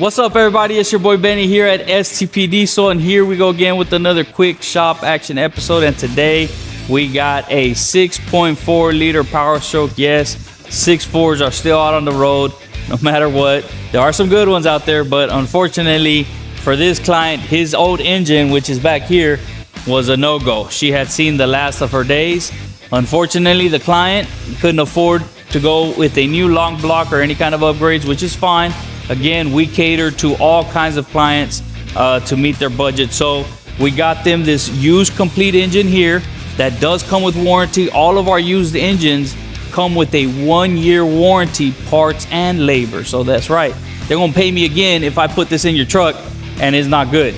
What's up, everybody? It's your boy Benny here at STP Diesel, and here we go again with another quick shop action episode. And today we got a 6.4 liter Powerstroke. Yes, 6.4s are still out on the road no matter what. There are some good ones out there, but unfortunately for this client, his old engine, which is back here, was a no-go. She had seen the last of her days. Unfortunately, the client couldn't afford to go with a new long block or any kind of upgrades, which is fine. Again, we cater to all kinds of clients to meet their budget. So we got them this used complete engine here that does come with warranty. All of our used engines come with a 1-year warranty, parts and labor. So that's right, they're gonna pay me again if I put this in your truck and it's not good.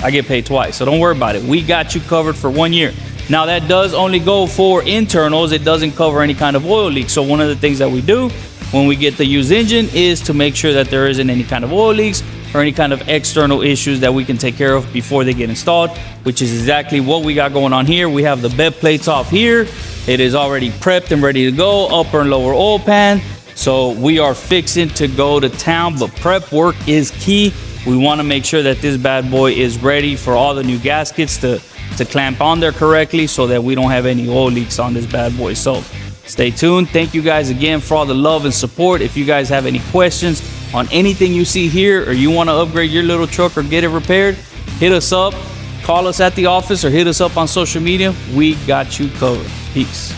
I get paid twice, so don't worry about it. We got you covered for 1 year. Now that does only go for internals. It doesn't cover any kind of oil leaks. So one of the things that we do when we get the used engine is to make sure that there isn't any kind of oil leaks or any kind of external issues that we can take care of before they get installed, which is exactly what we got going on here. We have the bed plates off here. It is already prepped and ready to go, upper and lower oil pan. So we are fixing to go to town, but prep work is key. We want to make sure that this bad boy is ready for all the new gaskets to clamp on there correctly so that we don't have any oil leaks on this bad boy. So stay tuned. Thank you guys again for all the love and support. If you guys have any questions on anything you see here, or you want to upgrade your little truck or get it repaired, hit us up, call us at the office, or hit us up on social media. We got you covered. Peace.